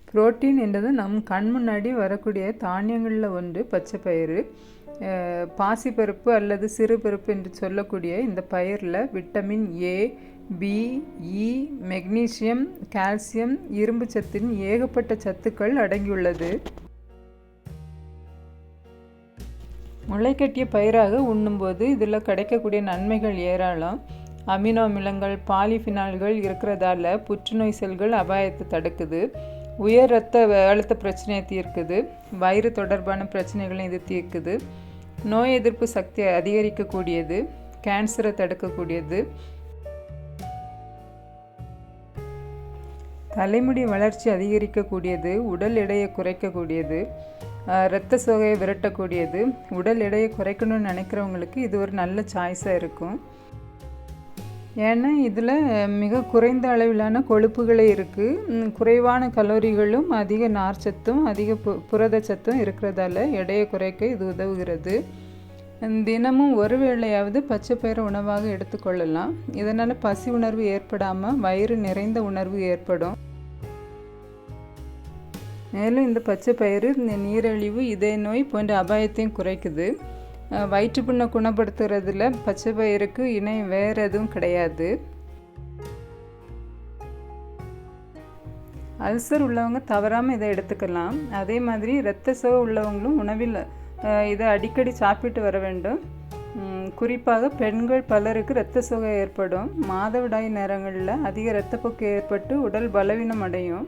Protein என்றது நம் கண் முன்னாடி வரக்கூடிய தானியங்களில் ஒன்று பச்சை பயிறு. பாசிப்பருப்பு அல்லது சிறுபருப்பு என்று சொல்லக்கூடிய இந்த பயிரில் vitamin A, B, E, magnesium, calcium, இரும்பு சத்தின் ஏகப்பட்ட சத்துக்கள் அடங்கியுள்ளது. முளைக்கட்டிய பயிராக உண்ணும்போது இதில் கிடைக்கக்கூடிய நன்மைகள் ஏராளம். அமினோ அமிலங்கள், பாலிஃபினால்கள் இருக்கிறதால புற்றுநோய் செல்கள் அபாயத்தை தடுக்குது. உயர் இரத்த அழுத்த பிரச்சனையை தீர்க்குது. வயிறு தொடர்பான பிரச்சனைகளையும் இது தீர்க்குது. நோய் எதிர்ப்பு சக்தியை அதிகரிக்கக்கூடியது. கேன்சரை தடுக்கக்கூடியது. தலைமுடி வளர்ச்சி அதிகரிக்கக்கூடியது. உடல் எடையை குறைக்கக்கூடியது. இரத்த சோகையை விரட்டக்கூடியது. உடல் எடையை குறைக்கணும்னு நினைக்கிறவங்களுக்கு இது ஒரு நல்ல சாய்ஸாக இருக்கும். ஏன்னா இதில் மிக குறைந்த அளவிலான கொழுப்புகளே இருக்குது. குறைவான கலோரிகளும் அதிக நார்ச்சத்தும் அதிக புரதச்சத்தும் இருக்கிறதால எடையை குறைக்க இது உதவுகிறது. தினமும் ஒரு வேளையாவது பச்சை பயிறு உணவாக எடுத்துக்கொள்ளலாம். இதனால் பசி உணர்வு ஏற்படாமல் வயிறு நிறைந்த உணர்வு ஏற்படும். மேலும் இந்த பச்சை பயிறு நீரிழிவு, இதய நோய் போன்ற அபாயத்தையும் குறைக்குது. வயிற்றுப்புண்ணை குணப்படுத்துறதுல பச்சை பயிருக்கு இணை வேறு எதுவும் கிடையாது. அல்சர் உள்ளவங்க தவறாமல் இதை எடுத்துக்கலாம். அதே மாதிரி இரத்த சோகை உள்ளவங்களும் உணவில் இதை அடிக்கடி சாப்பிட்டு வர வேண்டும். குறிப்பாக பெண்கள் பலருக்கு இரத்த சோகை ஏற்படும். மாதவிடாய் நேரங்களில் அதிக இரத்தப்போக்கு ஏற்பட்டு உடல் பலவீனம் அடையும்.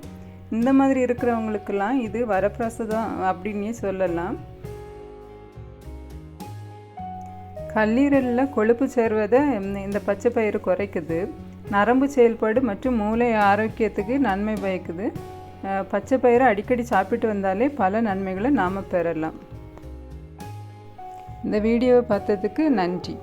இந்த மாதிரி இருக்கிறவங்களுக்கெல்லாம் இது வரப்பிரசாதம் அப்படின்னே சொல்லலாம். கல்லீரலில் கொழுப்பு சேர்வதை இந்த பச்சை பயிறு குறைக்குது. நரம்பு செயல்பாடு மற்றும் மூளை ஆரோக்கியத்துக்கு நன்மை பயக்குது. பச்சை பயிரை அடிக்கடி சாப்பிட்டு வந்தாலே பல நன்மைகளை நாம் பெறலாம். இந்த வீடியோவை பார்த்ததுக்கு நன்றி.